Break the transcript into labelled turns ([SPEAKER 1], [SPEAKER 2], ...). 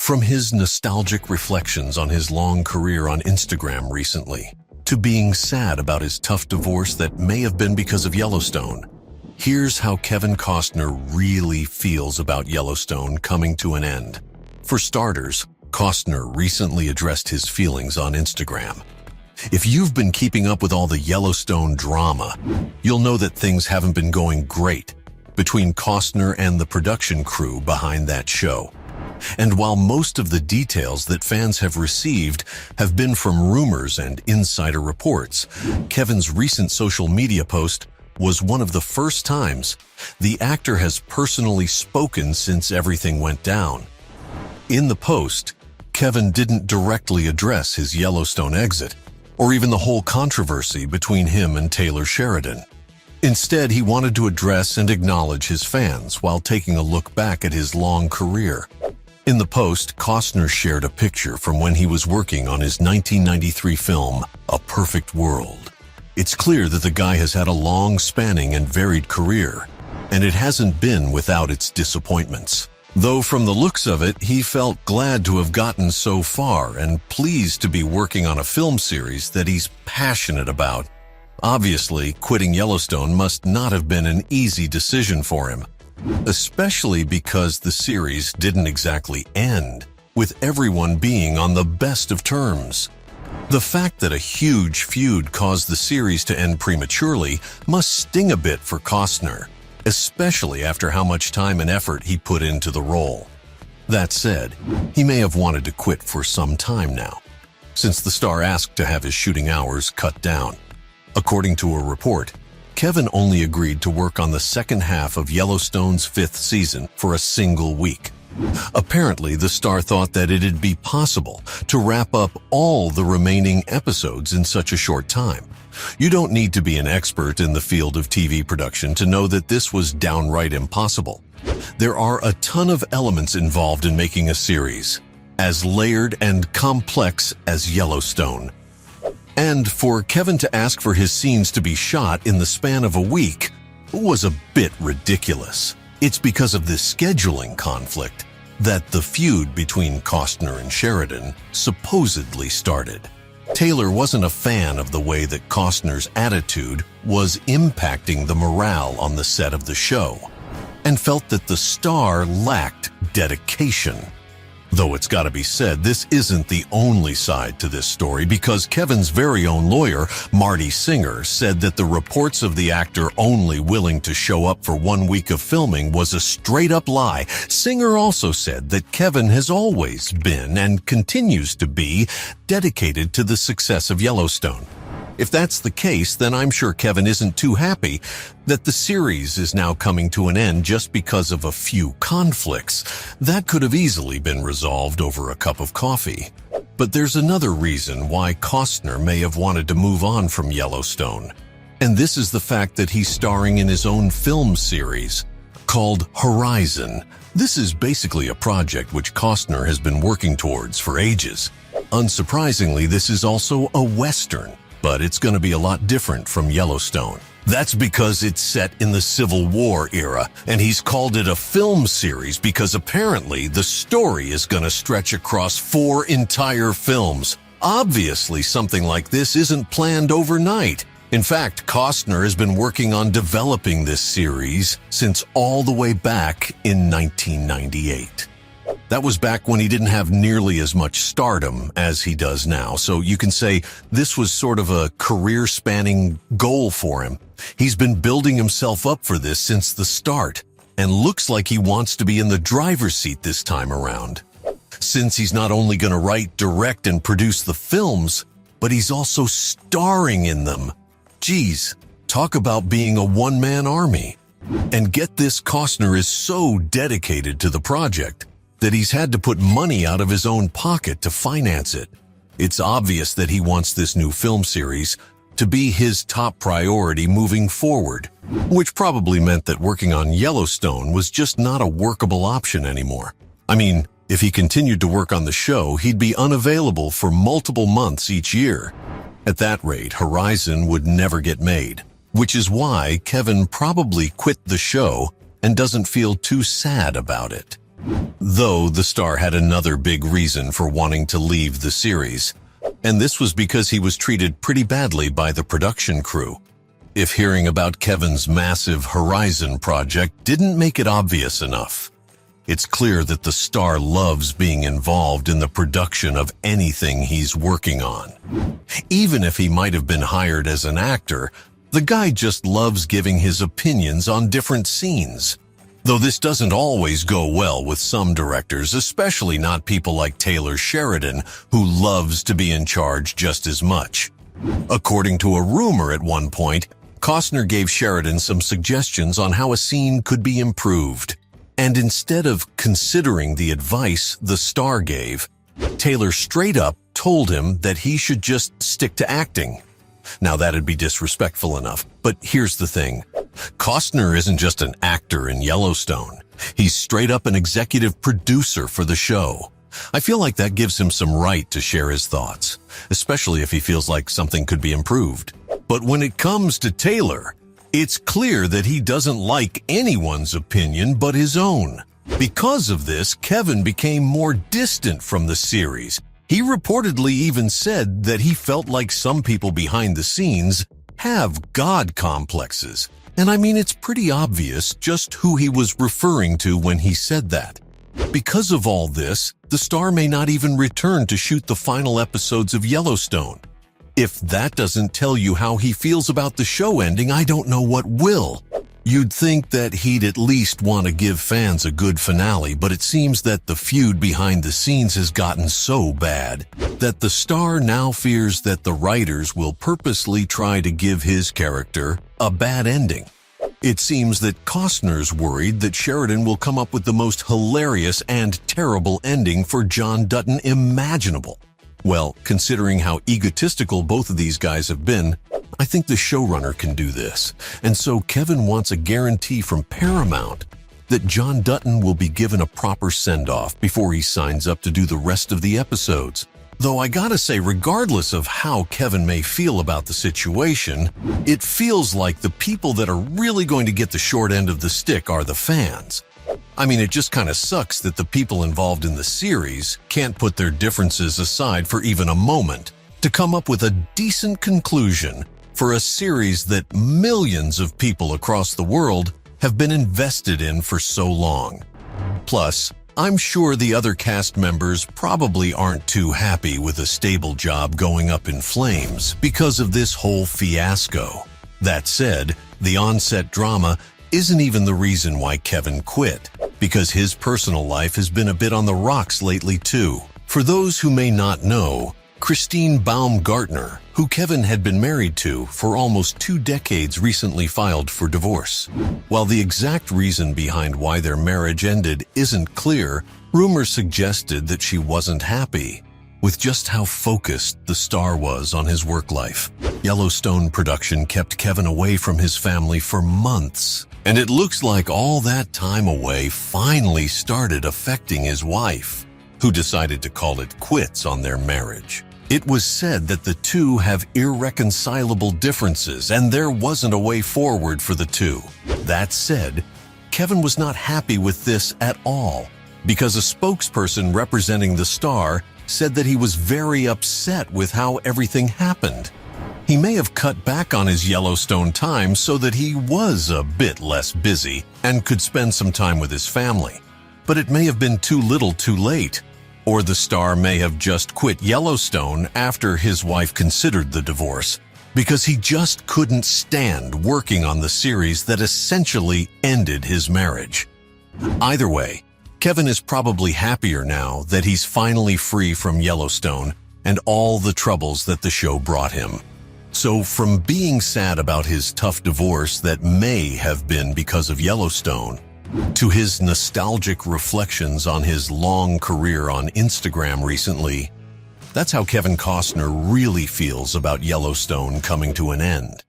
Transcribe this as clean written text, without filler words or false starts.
[SPEAKER 1] From his nostalgic reflections on his long career on Instagram recently, to being sad about his tough divorce that may have been because of Yellowstone, here's how Kevin Costner really feels about Yellowstone coming to an end. For starters, Costner recently addressed his feelings on Instagram. If you've been keeping up with all the Yellowstone drama, you'll know that things haven't been going great between Costner and the production crew behind that show. And while most of the details that fans have received have been from rumors and insider reports, Kevin's recent social media post was one of the first times the actor has personally spoken since everything went down. In the post, Kevin didn't directly address his Yellowstone exit, or even the whole controversy between him and Taylor Sheridan. Instead, he wanted to address and acknowledge his fans while taking a look back at his long career. In the post, Costner shared a picture from when he was working on his 1993 film, A Perfect World. It's clear that the guy has had a long, spanning, and varied career, and it hasn't been without its disappointments. Though from the looks of it, he felt glad to have gotten so far and pleased to be working on a film series that he's passionate about. Obviously, quitting Yellowstone must not have been an easy decision for him, especially because the series didn't exactly end, with everyone being on the best of terms. The fact that a huge feud caused the series to end prematurely must sting a bit for Costner, especially after how much time and effort he put into the role. That said, he may have wanted to quit for some time now, since the star asked to have his shooting hours cut down. According to a report, Kevin only agreed to work on the second half of Yellowstone's 5th season for a single week. Apparently, the star thought that it'd be possible to wrap up all the remaining episodes in such a short time. You don't need to be an expert in the field of TV production to know that this was downright impossible. There are a ton of elements involved in making a series, as layered and complex as Yellowstone. And for Kevin to ask for his scenes to be shot in the span of a week was a bit ridiculous. It's because of this scheduling conflict that the feud between Costner and Sheridan supposedly started. Taylor wasn't a fan of the way that Costner's attitude was impacting the morale on the set of the show, and felt that the star lacked dedication. Though it's got to be said, this isn't the only side to this story, because Kevin's very own lawyer, Marty Singer, said that the reports of the actor only willing to show up for 1 week of filming was a straight-up lie. Singer also said that Kevin has always been, and continues to be, dedicated to the success of Yellowstone. If that's the case, then I'm sure Kevin isn't too happy that the series is now coming to an end just because of a few conflicts. That could have easily been resolved over a cup of coffee. But there's another reason why Costner may have wanted to move on from Yellowstone. And this is the fact that he's starring in his own film series called Horizon. This is basically a project which Costner has been working towards for ages. Unsurprisingly, this is also a Western, but it's going to be a lot different from Yellowstone. That's because it's set in the Civil War era, and he's called it a film series because apparently the story is going to stretch across 4 entire films. Obviously, something like this isn't planned overnight. In fact, Costner has been working on developing this series since all the way back in 1998. That was back when he didn't have nearly as much stardom as he does now, so you can say this was sort of a career-spanning goal for him. He's been building himself up for this since the start, and looks like he wants to be in the driver's seat this time around. Since he's not only going to write, direct, and produce the films, but he's also starring in them. Geez, talk about being a one-man army. And get this, Costner is so dedicated to the project that he's had to put money out of his own pocket to finance it. It's obvious that he wants this new film series to be his top priority moving forward, which probably meant that working on Yellowstone was just not a workable option anymore. I mean, if he continued to work on the show, he'd be unavailable for multiple months each year. At that rate, Horizon would never get made, which is why Kevin probably quit the show and doesn't feel too sad about it. Though the star had another big reason for wanting to leave the series, and this was because he was treated pretty badly by the production crew. If hearing about Kevin's massive Horizon project didn't make it obvious enough, it's clear that the star loves being involved in the production of anything he's working on. Even if he might have been hired as an actor, the guy just loves giving his opinions on different scenes. Though this doesn't always go well with some directors, especially not people like Taylor Sheridan, who loves to be in charge just as much. According to a rumor at one point, Costner gave Sheridan some suggestions on how a scene could be improved. And instead of considering the advice the star gave, Taylor straight up told him that he should just stick to acting. Now that'd be disrespectful enough, but here's the thing. Costner isn't just an actor in Yellowstone. He's straight up an executive producer for the show. I feel like that gives him some right to share his thoughts, especially if he feels like something could be improved. But when it comes to Taylor, it's clear that he doesn't like anyone's opinion but his own. Because of this, Kevin became more distant from the series. He reportedly even said that he felt like some people behind the scenes have God complexes. And I mean, it's pretty obvious just who he was referring to when he said that. Because of all this, the star may not even return to shoot the final episodes of Yellowstone. If that doesn't tell you how he feels about the show ending, I don't know what will. You'd think that he'd at least want to give fans a good finale, but it seems that the feud behind the scenes has gotten so bad that the star now fears that the writers will purposely try to give his character a bad ending. It seems that Costner's worried that Sheridan will come up with the most hilarious and terrible ending for John Dutton imaginable. Well, considering how egotistical both of these guys have been, I think the showrunner can do this. And so Kevin wants a guarantee from Paramount that John Dutton will be given a proper send-off before he signs up to do the rest of the episodes. Though I gotta say, regardless of how Kevin may feel about the situation, it feels like the people that are really going to get the short end of the stick are the fans. I mean, it just kind of sucks that the people involved in the series can't put their differences aside for even a moment to come up with a decent conclusion for a series that millions of people across the world have been invested in for so long. Plus, I'm sure the other cast members probably aren't too happy with a stable job going up in flames because of this whole fiasco. That said, the on-set drama isn't even the reason why Kevin quit, because his personal life has been a bit on the rocks lately too. For those who may not know, Christine Baumgartner, who Kevin had been married to for almost 2 decades, recently filed for divorce. While the exact reason behind why their marriage ended isn't clear, rumors suggested that she wasn't happy with just how focused the star was on his work life. Yellowstone production kept Kevin away from his family for months, and it looks like all that time away finally started affecting his wife, who decided to call it quits on their marriage. It was said that the two have irreconcilable differences, and there wasn't a way forward for the two. That said, Kevin was not happy with this at all, because a spokesperson representing the star said that he was very upset with how everything happened. He may have cut back on his Yellowstone time so that he was a bit less busy and could spend some time with his family. But it may have been too little too late. Or the star may have just quit Yellowstone after his wife considered the divorce, because he just couldn't stand working on the series that essentially ended his marriage. Either way, Kevin is probably happier now that he's finally free from Yellowstone and all the troubles that the show brought him. So from being sad about his tough divorce that may have been because of Yellowstone, to his nostalgic reflections on his long career on Instagram recently, that's how Kevin Costner really feels about Yellowstone coming to an end.